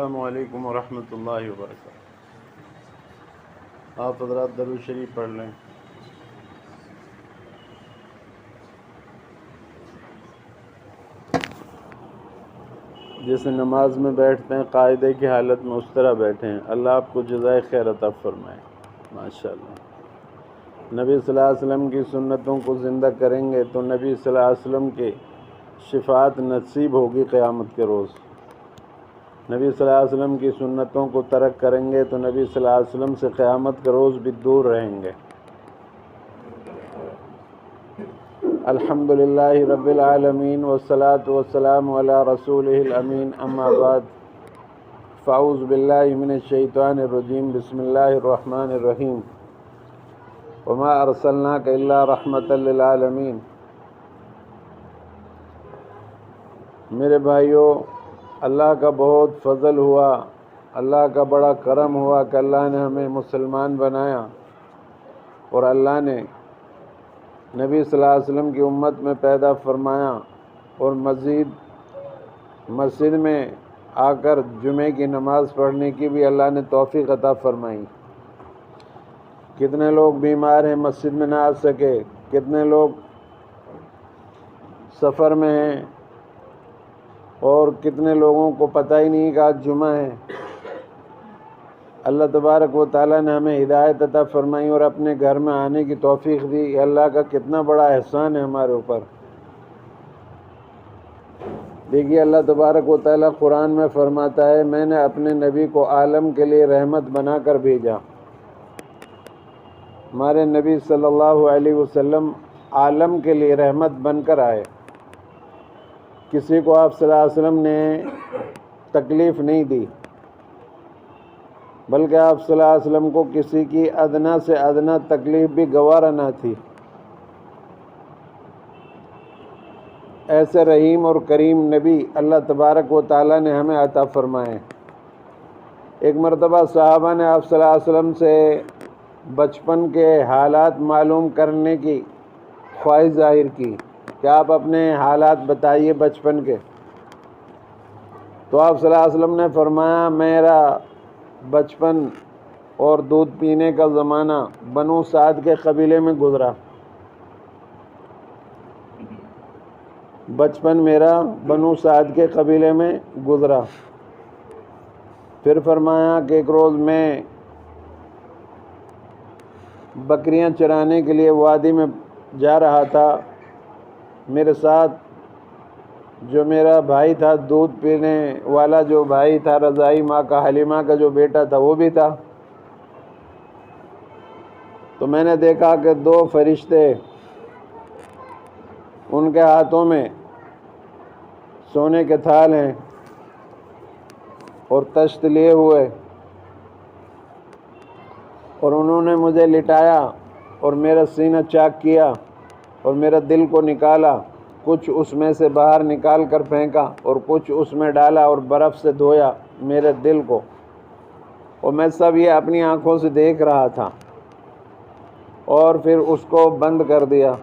अस्सलामु अलैकुम वरहमतुल्लाहि वबरकातुहू। आप हज़रात दरूद शरीफ पढ़ लें। जैसे नमाज में बैठते हैं कायदे की हालत में उस तरह बैठे हैं। अल्लाह आपको जज़ाए खैर अता फरमाए। माशाअल्लाह। नबी सल्लल्लाहु अलैहि वसल्लम की सुन्नतों को ज़िंदा करेंगे तो नबी सल्लल्लाहु अलैहि वसल्लम के शिफ़ात नसीब होगी क़यामत के रोज़। नबी सल्लल्लाहु अलैहि वसल्लम की सुन्नतों को तरक करेंगे तो नबी सल्लल्लाहु अलैहि वसल्लम से क़यामत के रोज़ भी दूर रहेंगे। अल्हम्दुलिल्लाहि रब्बिल आलमीन वस्सलातु वस्सलामु अला रसूलिहिल अमीन, अम्मा बाद, फ़अऊज़ु बिल्लाहि मिनश शैतानिर रजीम, बिस्मिल्लाहिर रहमानिर रहीम। वमा अरसलनाका इल्ला रहमतल लिल आलमीन। मेरे भाइयों, अल्लाह का बहुत फ़ज़ल हुआ, अल्लाह का बड़ा करम हुआ कि अल्लाह ने हमें मुसलमान बनाया और अल्लाह ने नबी सल्लल्लाहु अलैहि वसल्लम की उम्मत में पैदा फरमाया और मज़ीद मस्जिद में आकर जुमे की नमाज़ पढ़ने की भी अल्लाह ने तौफ़ीक़ अता फरमाई। कितने लोग बीमार हैं, मस्जिद में ना आ सके, कितने लोग सफ़र में हैं और कितने लोगों को पता ही नहीं कि आज जुमा है। अल्लाह तबारक व तआला ने हमें हिदायत अता फरमाई और अपने घर में आने की तौफ़ीक़ दी। अल्लाह का कितना बड़ा एहसान है हमारे ऊपर। देखिए, अल्लाह तबारक व तआला कुरान में फ़रमाता है, मैंने अपने नबी को आलम के लिए रहमत बनाकर भेजा। हमारे नबी सल्लल्लाहु अलैहि वसल्लम आलम के लिए रहमत बनकर आए। किसी को आप सल्लल्लाहु अलैहि वसल्लम ने तकलीफ़ नहीं दी, बल्कि आप सल्लल्लाहु अलैहि वसल्लम को किसी की अदना से अदना तकलीफ़ भी गवारा ना थी। ऐसे रहीम और करीम नबी अल्लाह तबारक व तआला ने हमें अता फ़रमाए। एक मरतबा सहाबा ने आप सल्लल्लाहु अलैहि वसल्लम से बचपन के हालात मालूम करने की ख्वाहिश ज़ाहिर की कि आप अपने हालात बताइए बचपन के। तो आप सल्लल्लाहु अलैहि वसल्लम ने फरमाया, मेरा बचपन और दूध पीने का ज़माना बनु साद के कबीले में गुज़रा। बचपन मेरा बनु साद के कबीले में गुज़रा। फिर फरमाया कि एक रोज़ मैं बकरियां चराने के लिए वादी में जा रहा था। मेरे साथ जो मेरा भाई था, दूध पीने वाला जो भाई था, रज़ाई माँ का, हलीमा का जो बेटा था, वो भी था। तो मैंने देखा कि दो फरिश्ते, उनके हाथों में सोने के थाल हैं और तश्त लिए हुए, और उन्होंने मुझे लिटाया और मेरा सीना चाक किया और मेरा दिल को निकाला। कुछ उसमें से बाहर निकाल कर फेंका और कुछ उसमें डाला और बर्फ़ से धोया मेरे दिल को। और मैं सब ये अपनी आँखों से देख रहा था और फिर उसको बंद कर दिया।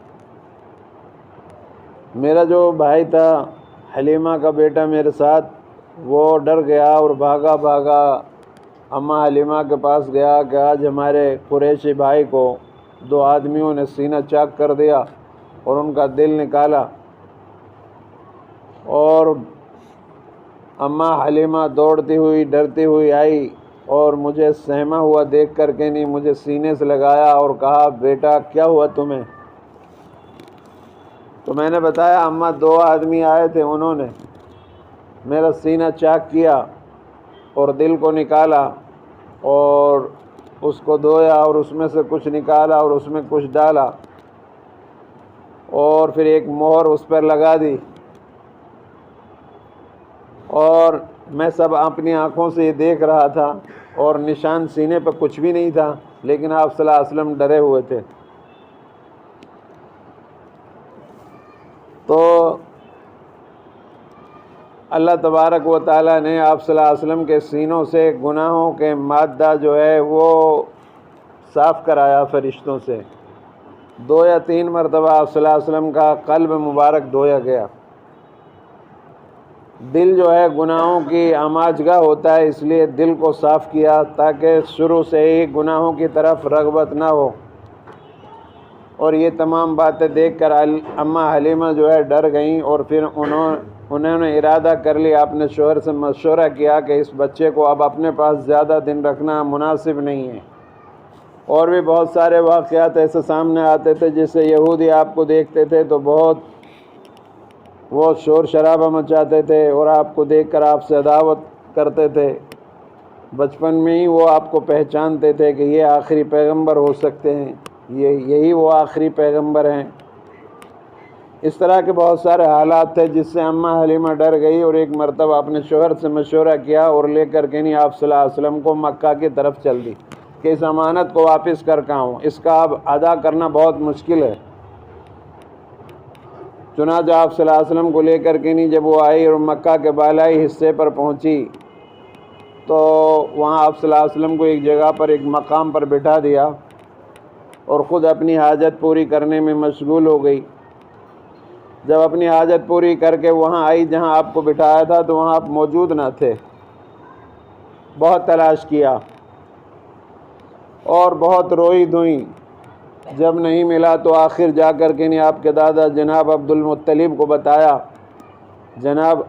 मेरा जो भाई था, हलीमा का बेटा मेरे साथ, वो डर गया और भागा भागा अम्मा हलीमा के पास गया कि आज हमारे कुरैशी भाई को दो आदमियों ने सीना चाक कर दिया और उनका दिल निकाला। और अम्मा हलीमा दौड़ती हुई डरती हुई आई और मुझे सहमा हुआ देख कर के नहीं, मुझे सीने से लगाया और कहा, बेटा क्या हुआ तुम्हें? तो मैंने बताया, अम्मा दो आदमी आए थे, उन्होंने मेरा सीना चाक किया और दिल को निकाला और उसको धोया और उसमें से कुछ निकाला और उसमें कुछ डाला और फिर एक मोहर उस पर लगा दी। और मैं सब अपनी आँखों से ये देख रहा था और निशान सीने पर कुछ भी नहीं था, लेकिन आप सल्लल्लाहु अलैहि वसल्लम डरे हुए थे। तो अल्लाह तबारक व तआला ने आप सल्लल्लाहु अलैहि वसल्लम के सीनों से गुनाहों के मादा जो है वो साफ़ कराया फरिश्तों से। 2 या 3 मरतबा आप सल्लल्लाहु अलैहि वसल्लम का क़ल्ब मुबारक धोया गया। दिल जो है गुनाहों की आमाजगाह होता है, इसलिए दिल को साफ़ किया ताकि शुरू से ही गुनाहों की तरफ रग़बत ना हो। और ये तमाम बातें देखकर अम्मा हलीमा जो है डर गईं और फिर उन्होंने इरादा कर लिया, अपने शोहर से मशवरा किया कि इस बच्चे को अब अपने पास ज़्यादा दिन रखना मुनासिब नहीं है। और भी बहुत सारे वाक़यात ऐसे सामने आते थे जिससे यहूदी आपको देखते थे तो बहुत वो शोर शराबा मचाते थे और आपको देखकर आपसे अदावत करते थे। बचपन में ही वो आपको पहचानते थे कि ये आखिरी पैगंबर हो सकते हैं, यही वो आखिरी पैगंबर हैं। इस तरह के बहुत सारे हालात थे जिससे अम्मा हलीमा डर गई और एक मरतबा अपने शोहर से मशवरा किया और लेकर के नहीं आप सल्लल्लाहु अलैहि वसल्लम को मक्का की तरफ चल दी कि इस अमानत को वापस कर आऊँ, इसका अब अदा करना बहुत मुश्किल है। चुनांचे आप सल्लल्लाहु अलैहि वसल्लम को लेकर के नहीं जब वो आई और मक्का के बालाई हिस्से पर पहुंची तो वहाँ आप सल्लल्लाहु अलैहि वसल्लम को एक जगह पर एक मकाम पर बिठा दिया और ख़ुद अपनी हाजत पूरी करने में मशगूल हो गई। जब अपनी हाजत पूरी करके वहाँ आई जहाँ आपको बिठाया था तो वहाँ आप मौजूद ना थे। बहुत तलाश किया और बहुत रोई धोई, जब नहीं मिला तो आखिर जा कर के नहीं आपके दादा जनाब अब्दुल मुत्तलिब को बताया। जनाब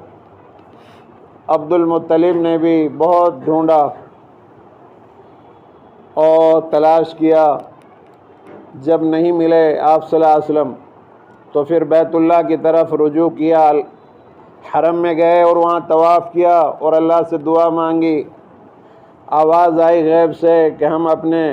अब्दुल मुत्तलिब ने भी बहुत ढूंढा और तलाश किया। जब नहीं मिले आप सल्लल्लाहु अलैहि वसल्लम तो फिर बैतुल्लाह की तरफ रुजू किया, हरम में गए और वहाँ तवाफ़ किया और अल्लाह से दुआ मांगी। आवाज़ आई गैब से कि हम अपने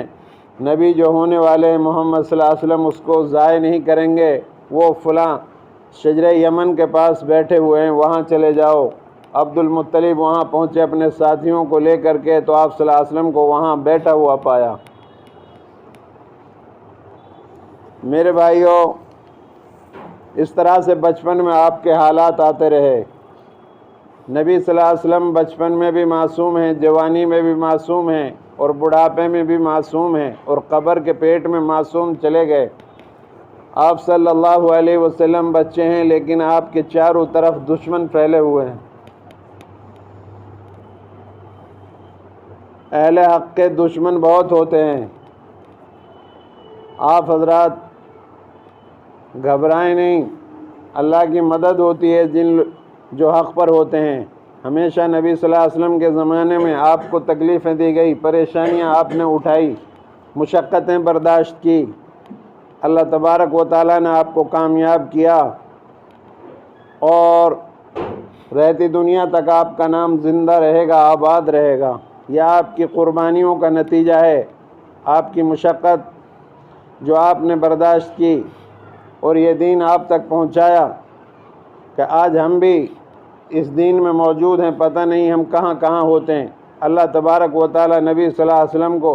नबी जो होने वाले मोहम्मद सल्लल्लाहु अलैहि वसल्लम उसको ज़ाय नहीं करेंगे, वो फ़लाँ शजरे यमन के पास बैठे हुए हैं, वहाँ चले जाओ। अब्दुल मुत्तलिब वहाँ पहुँचे अपने साथियों को लेकर के तो आप सल्लल्लाहु अलैहि वसल्लम को वहाँ बैठा हुआ पाया। मेरे भाइयों, इस तरह से बचपन में आपके हालात आते रहे। नबी सल्लल्लाहु अलैहि वसल्लम बचपन में भी मासूम हैं, जवानी में भी मासूम हैं और बुढ़ापे में भी मासूम हैं और कब्र के पेट में मासूम चले गए। आप सल्लल्लाहु अलैहि वसल्लम बच्चे हैं लेकिन आपके चारों तरफ दुश्मन फैले हुए हैं। अहले हक़ के दुश्मन बहुत होते हैं। आप हजरात घबराएं नहीं, अल्लाह की मदद होती है जो हक़ पर होते हैं। हमेशा नबी सल्लल्लाहु अलैहि वसल्लम के ज़माने में आपको तकलीफ़ें दी गई, परेशानियां आपने उठाई, मुशक्क़तें बर्दाश्त की। अल्लाह तबारक व तआला ने आपको कामयाब किया और रहती दुनिया तक आपका नाम ज़िंदा रहेगा, आबाद रहेगा। यह आपकी क़ुरबानियों का नतीजा है, आपकी मुशक्क़त जो आपने बर्दाश्त की और ये दीन आप तक पहुँचाया कि आज हम भी इस दीन में मौजूद हैं। पता नहीं हम कहाँ कहाँ होते हैं। अल्लाह तबारक व तआला नबी सल्लल्लाहु अलैहि वसल्लम को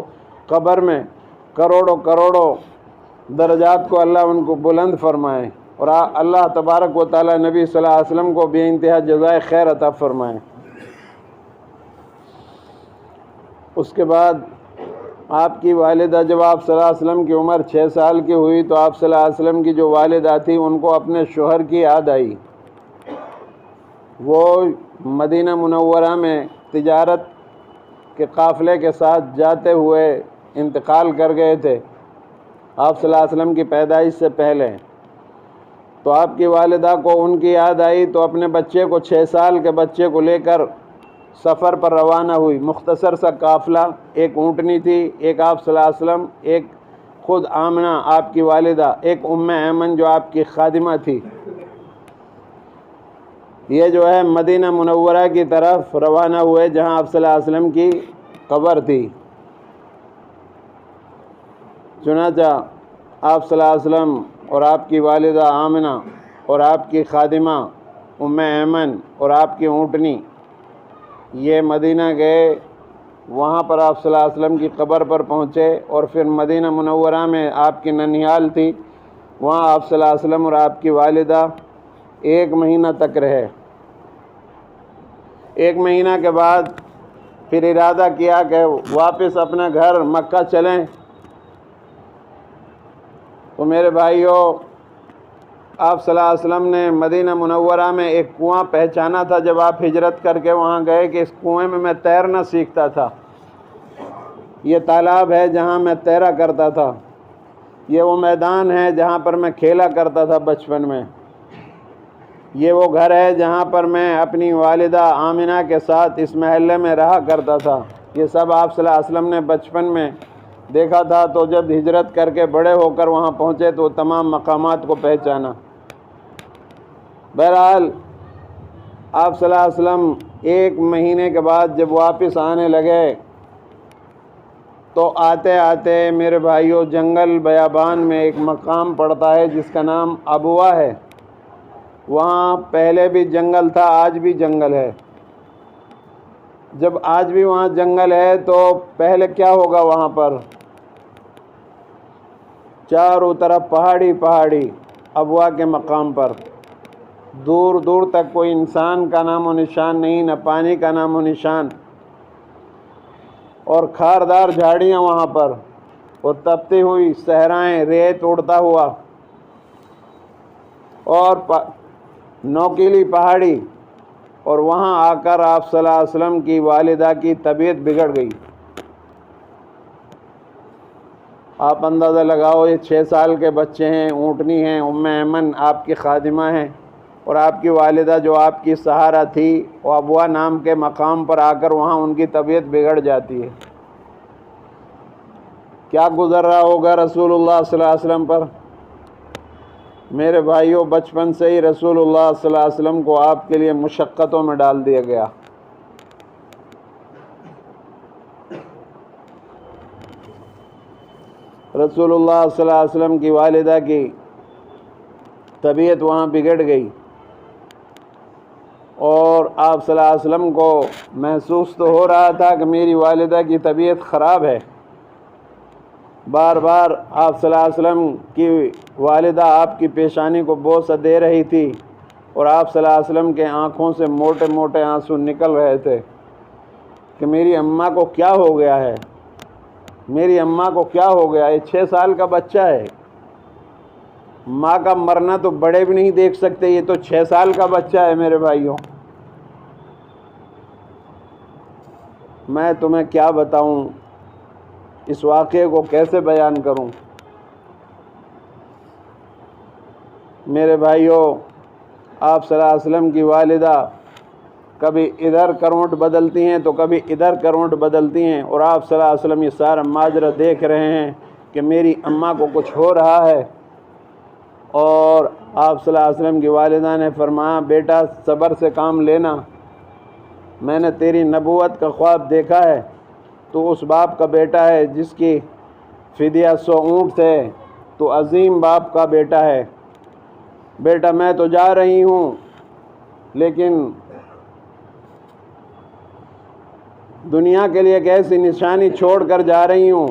कब्र में करोड़ों करोड़ों दर्जात को अल्लाह उनको बुलंद फरमाए और अल्लाह तबारक व तआला नबी सल्लल्लाहु अलैहि वसल्लम को बेइंतहा जज़ाए खैर अता फरमाए। उसके बाद आपकी वालिदा जब आप सल्लल्लाहु अलैहि वसल्लम की उम्र 6 साल की हुई तो आप सल्लल्लाहु अलैहि वसल्लम की जो वालिदा थी उनको अपने शोहर की याद आई। वो मदीना मुनव्वरा में तिजारत के काफ़िले के साथ जाते हुए इंतकाल कर गए थे आप सल्लल्लाहु अलैहि वसल्लम की पैदाइश से पहले। तो आपकी वालिदा को उनकी याद आई तो अपने बच्चे को 6 साल के बच्चे को लेकर सफ़र पर रवाना हुई। मुख्तसर सा काफ़िला, एक ऊँटनी थी, एक आप सल्लल्लाहु अलैहि वसल्लम, एक ख़ुद आमना आपकी वालिदा, एक उम्मे ऐमन जो आपकी खादिमा थी। ये जो है मदीना मुनव्वरा की तरफ रवाना हुए जहाँ आप सल्लल्लाहु अलैहि वसल्लम की कब्र थी। चुनांचा आप सल्लल्लाहु अलैहि वसल्लम और आपकी वालिदा आमना और आपकी खादिमा उम्मे ऐमन और आपकी ऊँटनी ये मदीना गए। वहाँ पर आप सल्लल्लाहु अलैहि वसल्लम की कब्र पर पहुँचे और फिर मदीना मुनव्वरा में आपकी ननिहाल थी, वहाँ आप सल्लल्लाहु अलैहि वसल्लम और आपकी वालिदा 1 महीना तक रहे। 1 महीना के बाद फिर इरादा किया कि वापस अपने घर मक्का चलें। तो मेरे भाइयों, आप सल्लल्लाहु अलैहि वसल्लम ने मदीना मुनव्वरा में एक कुआं पहचाना था जब आप हिजरत करके वहाँ गए कि इस कुएं में मैं तैरना सीखता था। ये तालाब है जहाँ मैं तैरा करता था। ये वो मैदान है जहाँ पर मैं खेला करता था बचपन में। ये वो घर है जहाँ पर मैं अपनी वालिदा आमिना के साथ इस महल्ले में रहा करता था। ये सब आप सल्लल्लाहु अलैहि वसल्लम ने बचपन में देखा था। तो जब हिजरत करके बड़े होकर वहाँ पहुँचे तो तमाम मकामात को पहचाना। बहरहाल आप सल्लल्लाहु अलैहि वसल्लम 1 महीने के बाद जब वापस आने लगे तो आते आते मेरे भाइयों जंगल बयाबान में एक मकाम पड़ता है जिसका नाम अबवा है। वहाँ पहले भी जंगल था, आज भी जंगल है। जब आज भी वहाँ जंगल है तो पहले क्या होगा? वहाँ पर चारों तरफ पहाड़ी पहाड़ी। अबवा के मकाम पर दूर दूर तक कोई इंसान का नामो निशान नहीं, न पानी का नामो निशान, और खारदार झाड़ियाँ वहाँ पर, और तपती हुई सहराएं, रेत उड़ता हुआ, और नौकीली पहाड़ी। और वहाँ आकर आप सल्लल्लाहु अलैहि वसल्लम की वालिदा की तबीयत बिगड़ गई। आप अंदाज़ा लगाओ, ये 6 साल के बच्चे हैं, ऊँटनी हैं, उम्मे ऐमन आपकी खादिमा हैं, और आपकी वालिदा जो आपकी सहारा थी वो अबवा नाम के मकाम पर आकर वहाँ उनकी तबीयत बिगड़ जाती है। क्या गुज़र रहा होगा रसूलुल्लाह सल्लल्लाहु अलैहि वसल्लम पर? मेरे भाइयों, बचपन से ही रसूलुल्लाह सल्लल्लाहु अलैहि वसल्लम को आपके लिए मुशक्क़तों में डाल दिया गया। रसूलुल्लाह सल्लल्लाहु अलैहि वसल्लम की वालिदा की तबीयत वहाँ बिगड़ गई और आप सल्लल्लाहु अलैहि वसल्लम को महसूस तो हो रहा था कि मेरी वालिदा की तबीयत ख़राब है। बार बार आप सल्लल्लाहु अलैहि वसल्लम की वालिदा आपकी पेशानी को बोसा दे रही थी और आप सल्लल्लाहु अलैहि वसल्लम के आँखों से मोटे मोटे आंसू निकल रहे थे कि मेरी अम्मा को क्या हो गया है, मेरी अम्मा को क्या हो गया। ये 6 साल का बच्चा है, माँ का मरना तो बड़े भी नहीं देख सकते, ये तो 6 साल का बच्चा है। मेरे भाइयों, मैं तुम्हें क्या बताऊं, इस वाक़े को कैसे बयान करूं। मेरे भाइयों, आप सल्लल्लाहु अलैहि वसल्लम की वालिदा कभी इधर करवट बदलती हैं तो कभी इधर करवट बदलती हैं, और आप सल्लल्लाहु अलैहि वसल्लम ये सारा माजरा देख रहे हैं कि मेरी अम्मा को कुछ हो रहा है। और आप सल्लल्लाहु अलैहि वसल्लम की वालिदा ने फरमाया, बेटा सब्र से काम लेना, मैंने तेरी नबूवत का ख्वाब देखा है, तो उस बाप का बेटा है जिसकी फ़िदिया 100 ऊँट थे, तो अजीम बाप का बेटा है। बेटा मैं तो जा रही हूँ, लेकिन दुनिया के लिए एक ऐसी निशानी छोड़ कर जा रही हूँ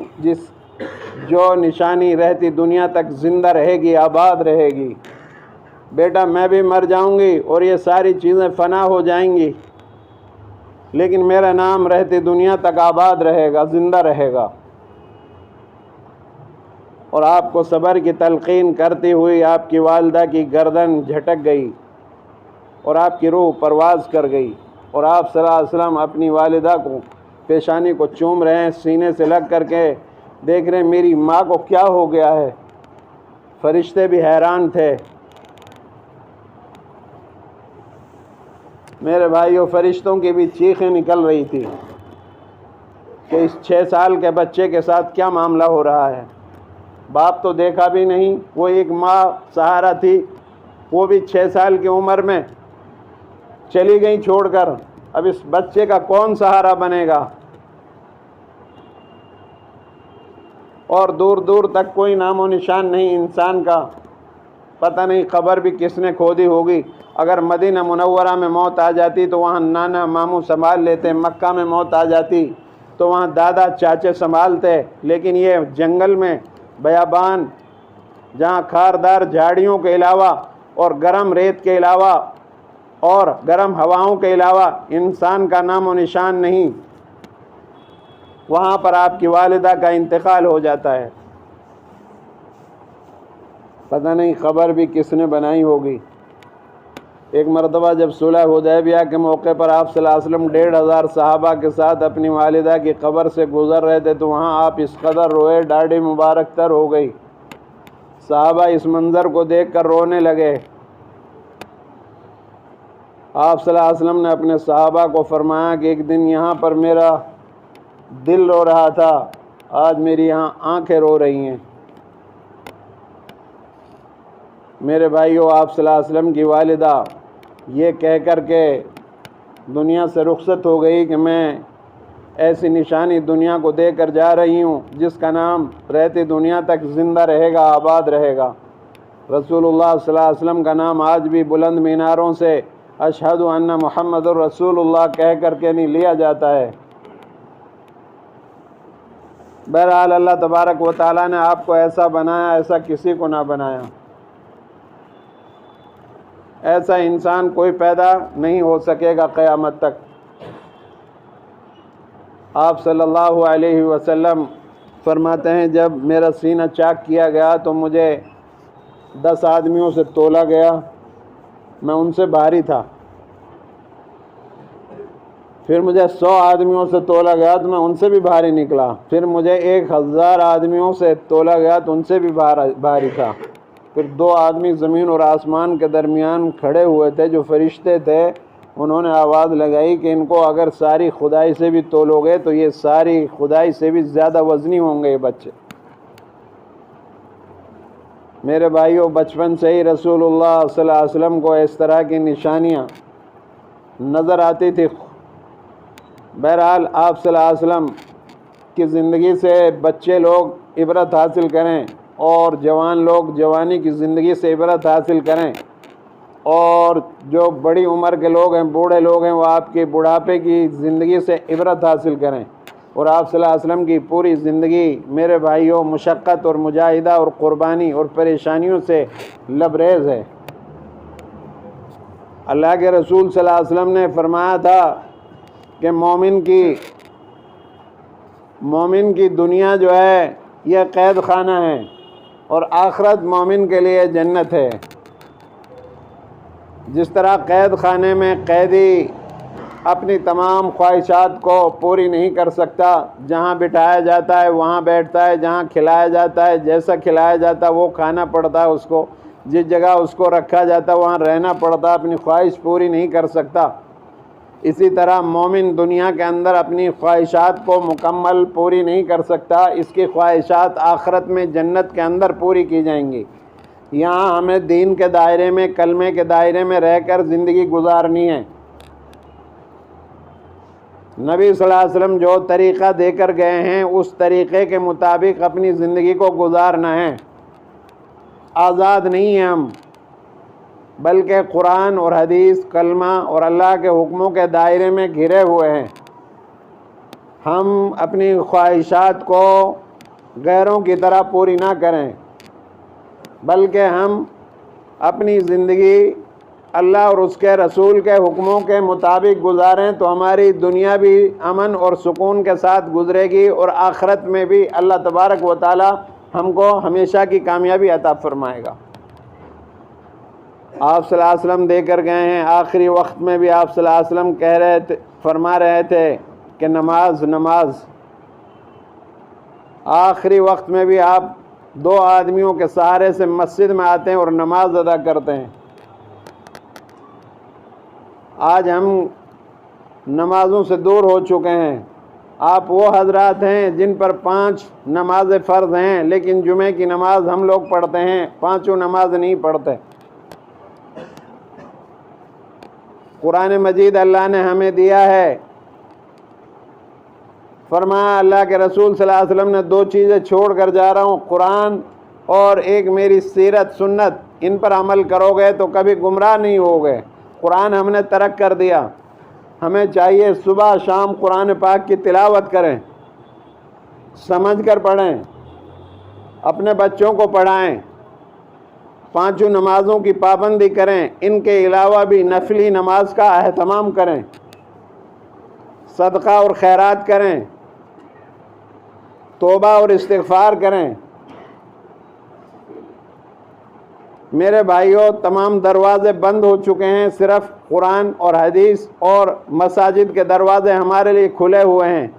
जो निशानी रहती दुनिया तक ज़िंदा रहेगी, आबाद रहेगी। बेटा मैं भी मर जाऊँगी और ये सारी चीज़ें फ़ना हो जाएंगी, लेकिन मेरा नाम रहती दुनिया तक आबाद रहेगा, ज़िंदा रहेगा। और आपको सब्र की तलक़ीन करती हुई आपकी वालिदा की गर्दन झटक गई और आपकी रूह परवाज़ कर गई, और आप सल्लल्लाहु अलैहि वसल्लम अपनी वालिदा को पेशानी को चूम रहे हैं, सीने से लग करके देख रहे हैं मेरी माँ को क्या हो गया है। फरिश्ते भी हैरान थे। मेरे भाइयों, फरिश्तों की भी चीखें निकल रही थी कि इस 6 साल के बच्चे के साथ क्या मामला हो रहा है। बाप तो देखा भी नहीं, वो एक माँ सहारा थी, वो भी 6 साल की उम्र में चली गई छोड़कर। अब इस बच्चे का कौन सहारा बनेगा? और दूर दूर तक कोई नामो निशान नहीं इंसान का, पता नहीं ख़बर भी किसने खोदी होगी। अगर मदीना मुनव्वरा में मौत आ जाती तो वहाँ नाना मामू संभाल लेते, मक्का में मौत आ जाती तो वहाँ दादा चाचे संभालते, लेकिन ये जंगल में बयाबान, जहाँ खारदार झाड़ियों के अलावा और गर्म रेत के अलावा और गर्म हवाओं के अलावा इंसान का नामो निशान नहीं, वहाँ पर आपकी वालिदा का इंतकाल हो जाता है। पता नहीं ख़बर भी किसने बनाई होगी। एक मरतबा जब सुलह हुदैबिया के मौके पर आप सल्लल्लाहु अलैहि वसल्लम 1500 सहाबा के साथ अपनी वालिदा की कब्र से गुज़र रहे थे तो वहाँ आप इस कदर रोए, दाढ़ी मुबारक तर हो गई। सहाबा इस मंज़र को देखकर रोने लगे। आप सल्लल्लाहु अलैहि वसल्लम ने अपने सहाबा को फरमाया कि एक दिन यहाँ पर मेरा दिल रो रहा था, आज मेरी यहाँ आंखें रो रही हैं। मेरे भाइयों, आप सल्लल्लाहु अलैहि वसल्लम की वालिदा ये कह कर के दुनिया से रुखसत हो गई कि मैं ऐसी निशानी दुनिया को देकर जा रही हूँ जिसका नाम रहती दुनिया तक ज़िंदा रहेगा, आबाद रहेगा। रसूलुल्लाह सल्लल्लाहु अलैहि वसल्लम का नाम आज भी बुलंद मीनारों से अशहदु अन्ना मुहम्मदुर रसूलुल्लाह कह कर के नहीं लिया जाता है। बहरहाल अल्लाह तबारक व तआला ने आपको ऐसा बनाया, ऐसा किसी को ना बनाया। ऐसा इंसान कोई पैदा नहीं हो सकेगा क़यामत तक। आप सल्लल्लाहु अलैहि वसल्लम फरमाते हैं, जब मेरा सीना चाक किया गया तो मुझे 10 आदमियों से तोला गया, मैं उनसे भारी था। फिर मुझे 100 आदमियों से तोला गया तो मैं उनसे भी भारी निकला। फिर मुझे 1000 आदमियों से तोला गया तो उनसे भी भारी था। फिर 2 आदमी ज़मीन और आसमान के दरमियान खड़े हुए थे जो फरिश्ते थे, उन्होंने आवाज़ लगाई कि इनको अगर सारी खुदाई से भी तोलोगे तो ये सारी खुदाई से भी ज़्यादा वज़नी होंगे ये बच्चे। मेरे भाइयों, बचपन से ही रसूलुल्लाह सल्लल्लाहु अलैहि वसल्लम को इस तरह की निशानियाँ नज़र आती थी। बहरहाल आप सल्लल्लाहु अलैहि वसल्लम की ज़िंदगी से बच्चे लोग इबरत हासिल करें और जवान लोग जवानी की ज़िंदगी से इबरत हासिल करें, और जो बड़ी उम्र के लोग हैं, बूढ़े लोग हैं, वो आपके बुढ़ापे की ज़िंदगी से इबरत हासिल करें। और आप सल्लल्लाहु अलैहि वसल्लम की पूरी ज़िंदगी मेरे भाइयों मुशक्क़त और मुजाहिदा और क़ुरबानी और परेशानियों से लबरेज़ है। अल्लाह के रसूल सल्लल्लाहु अलैहि वसल्लम ने फरमाया था कि मोमिन की दुनिया जो है यह कैद खाना है और आखिरत मोमिन के लिए जन्नत है। जिस तरह कैद खाने में कैदी अपनी तमाम ख्वाहिशात को पूरी नहीं कर सकता, जहाँ बिठाया जाता है वहाँ बैठता है, जहाँ खिलाया जाता है जैसा खिलाया जाता है वो खाना पड़ता है उसको, जिस जगह उसको रखा जाता है वहाँ रहना पड़ता है, अपनी ख्वाहिश पूरी नहीं कर सकता। इसी तरह मोमिन दुनिया के अंदर अपनी ख्वाहिशात को मुकम्मल पूरी नहीं कर सकता, इसकी ख्वाहिशात आखिरत में जन्नत के अंदर पूरी की जाएंगी। यहाँ हमें दीन के दायरे में, कलमे के दायरे में रहकर ज़िंदगी गुजारनी है। नबी सल्लल्लाहु अलैहि वसल्लम जो तरीक़ा देकर गए हैं उस तरीक़े के मुताबिक अपनी ज़िंदगी को गुजारना है। आज़ाद नहीं हैं हम, बल्कि कुरान और हदीस, कलमा और अल्लाह के हुक्मों के दायरे में घिरे हुए हैं। हम अपनी ख्वाहिशात को गैरों की तरह पूरी ना करें, बल्कि हम अपनी ज़िंदगी अल्लाह और उसके रसूल के हुक्मों के मुताबिक गुजारें तो हमारी दुनिया भी अमन और सुकून के साथ गुजरेगी और आखिरत में भी अल्लाह तबारक व तआला हमको हमेशा की कामयाबी अता फरमाएगा। आप सल्लल्लाहु अलैहि वसल्लम देकर गए हैं, आखिरी वक्त में भी आप सल्लल्लाहु अलैहि वसल्लम फरमा रहे थे कि नमाज। आखिरी वक्त में भी आप 2 आदमियों के सहारे से मस्जिद में आते हैं और नमाज अदा करते हैं। आज हम नमाज़ों से दूर हो चुके हैं। आप वो हजरात हैं जिन पर 5 नमाज फ़र्ज़ हैं, लेकिन जुमे की नमाज हम लोग पढ़ते हैं, 5 नमाज नहीं पढ़ते। कुरान मजीद अल्लाह ने हमें दिया है, फरमाया अल्लाह के रसूल सल्लल्लाहु अलैहि वसल्लम ने 2 चीज़ें छोड़ कर जा रहा हूँ, कुरान और एक मेरी सीरत सुन्नत, इन पर अमल करोगे तो कभी गुमराह नहीं होगे। कुरान हमने तरक कर दिया। हमें चाहिए सुबह शाम कुरान पाक की तिलावत करें, समझ कर पढ़ें, अपने बच्चों को पढ़ाएं, 5 नमाज़ों की पाबंदी करें, इनके अलावा भी नफली नमाज का अहतमाम करें, सदका और खैरात करें, तौबा और इस्तिग़फ़ार करें। मेरे भाइयों, तमाम दरवाज़े बंद हो चुके हैं, सिर्फ़ कुरान और हदीस और मसाजिद के दरवाज़े हमारे लिए खुले हुए हैं।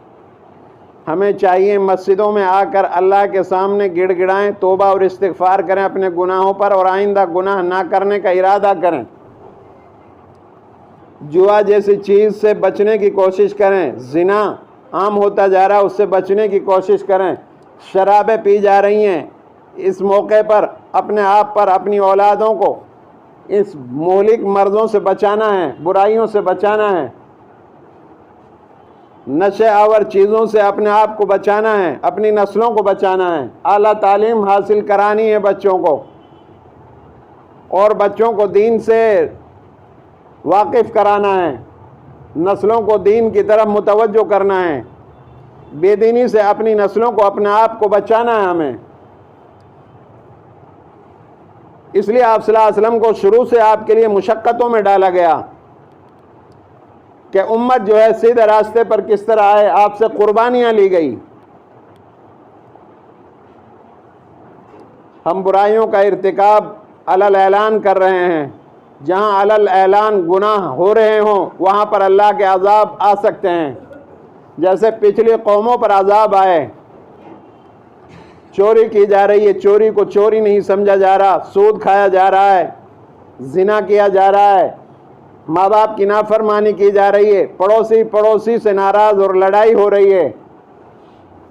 हमें चाहिए मस्जिदों में आकर अल्लाह के सामने गिड़गिड़ाएं, तौबा और इस्तिग़फ़ार करें अपने गुनाहों पर और आइंदा गुनाह ना करने का इरादा करें। जुआ जैसी चीज़ से बचने की कोशिश करें। ज़िना आम होता जा रहा है, उससे बचने की कोशिश करें। शराबें पी जा रही हैं, इस मौके पर अपने आप पर, अपनी औलादों को इस मोहलिक मर्ज़ों से बचाना है, बुराइयों से बचाना है। नशे आवर चीज़ों से अपने आप को बचाना है, अपनी नस्लों को बचाना है। आला तालीम हासिल करानी है बच्चों को, और बच्चों को दीन से वाकिफ़ कराना है, नस्लों को दीन की तरफ मुतवज्जो करना है। बेदीनी से अपनी नस्लों को, अपने आप को बचाना है हमें। इसलिए आप सल्लल्लाहु अलैहि वसल्लम को शुरू से आपके लिए मुशक्क़तों में डाला गया कि उम्मत जो है सीधे रास्ते पर किस तरह आए। आपसे कुर्बानियाँ ली गई। हम बुराइयों का इर्तिकाब अलल ऐलान कर रहे हैं। जहाँ अलल ऐलान गुनाह हो रहे हों, वहाँ पर अल्लाह के अज़ाब आ सकते हैं, जैसे पिछली कौमों पर अज़ाब आए। चोरी की जा रही है, चोरी को चोरी नहीं समझा जा रहा, सूद खाया जा रहा है, ज़िना किया जा रहा है, माँ बाप की नाफरमानी की जा रही है, पड़ोसी से नाराज़ और लड़ाई हो रही है,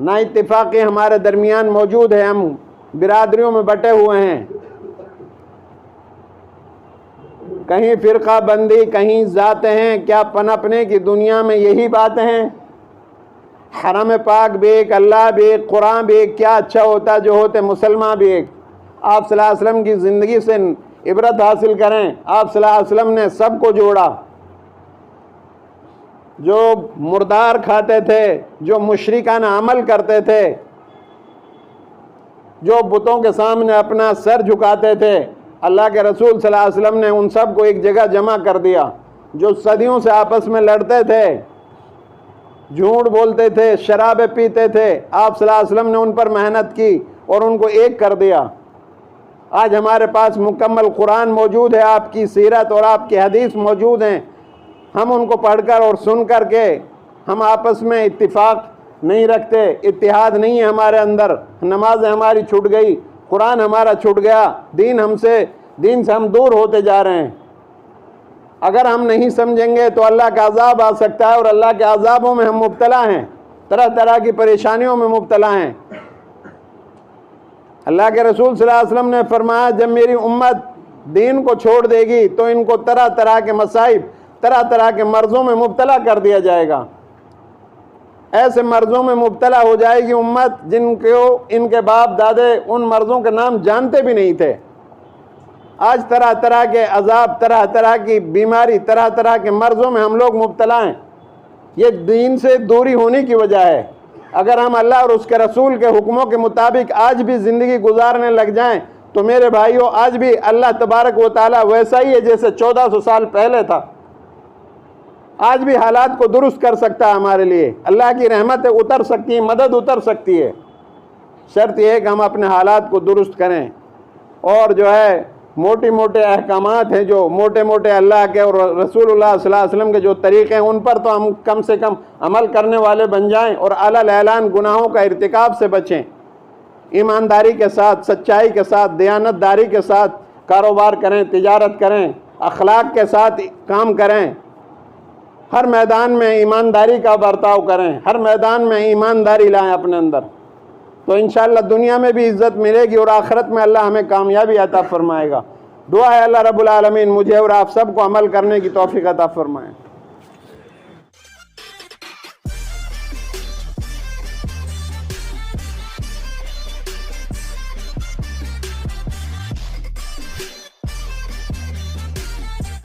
ना इत्तिफाक़ी हमारे दरमियान मौजूद है, हम बिरादरियों में बटे हुए हैं। कहीं फ़िरका बंदी, कहीं ज़ातें हैं, क्या पनपने की दुनिया में यही बातें हैं। हरम पाक भी एक, अल्लाह भी एक, कुरान भी एक, क्या अच्छा होता जो होते मुसलमान भी एक। आप सल्लल्लाहु अलैहि वसल्लम की ज़िंदगी से इबरत हासिल करें। आप सल्लल्लाहु अलैहि वसल्लम ने सबको जोड़ा। जो मुर्दार खाते थे, जो मुशरिकाना अमल करते थे, जो बुतों के सामने अपना सर झुकाते थे, अल्लाह के रसूल सल्लल्लाहु अलैहि वसल्लम ने उन सब को एक जगह जमा कर दिया। जो सदियों से आपस में लड़ते थे, झूठ बोलते थे, शराबें पीते थे, आप सल्लल्लाहु अलैहि वसल्लम ने उन पर मेहनत की और उनको एक कर दिया। आज हमारे पास मुकम्मल कुरान मौजूद है, आपकी सीरत और आपकी हदीस मौजूद हैं। हम उनको पढ़कर और सुन कर के हम आपस में इत्तिफाक नहीं रखते, इत्तिहाद नहीं है हमारे अंदर। नमाज़ें हमारी छूट गई, कुरान हमारा छूट गया, दीन से हम दूर होते जा रहे हैं। अगर हम नहीं समझेंगे तो अल्लाह का अज़ाब आ सकता है, और अल्लाह के अज़ाबों में हम मुब्तला हैं, तरह तरह की परेशानियों में मुब्तला हैं। अल्लाह के रसूल सल्लल्लाहु अलैहि वसल्लम ने फरमाया, जब मेरी उम्मत दीन को छोड़ देगी तो इनको तरह तरह के मसाइब, तरह तरह के मर्ज़ों में मुब्तला कर दिया जाएगा। ऐसे मर्ज़ों में मुब्तला हो जाएगी उम्मत जिनको इनके बाप दादे उन मर्ज़ों के नाम जानते भी नहीं थे। आज तरह तरह के अजाब, तरह तरह की बीमारी, तरह तरह के मर्ज़ों में हम लोग मुब्तला हैं। ये दीन से दूरी होने की वजह है। अगर हम अल्लाह और उसके रसूल के हुक्मों के मुताबिक आज भी ज़िंदगी गुजारने लग जाएं, तो मेरे भाइयों, आज भी अल्लाह तबारक व तआला वैसा ही है जैसे 1400 साल पहले था। आज भी हालात को दुरुस्त कर सकता है हमारे लिए। अल्लाह की रहमत उतर सकती है, मदद उतर सकती है। शर्त यह है कि हम अपने हालात को दुरुस्त करें, और जो है मोटे मोटे अहकामात हैं, जो मोटे मोटे अल्लाह के और रसूलुल्लाह सल्लल्लाहु अलैहि वसल्लम के जो तरीक़े हैं, उन पर तो हम कम से कम अमल करने वाले बन जाएं, और अलल ऐलान गुनाहों का इर्तिकाब से बचें। ईमानदारी के साथ, सच्चाई के साथ, दयानतदारी के साथ कारोबार करें, तिजारत करें, अखलाक के साथ काम करें। हर मैदान में ईमानदारी का बर्ताव करें, हर मैदान में ईमानदारी लाएं अपने अंदर, तो इंशाअल्लाह दुनिया में भी इज़्ज़त मिलेगी और आखिरत में अल्लाह हमें कामयाबी अता फरमाएगा। दुआ है अल्लाह रब्बुल आलमीन मुझे और आप सबको अमल करने की तौफीक अता फरमाए।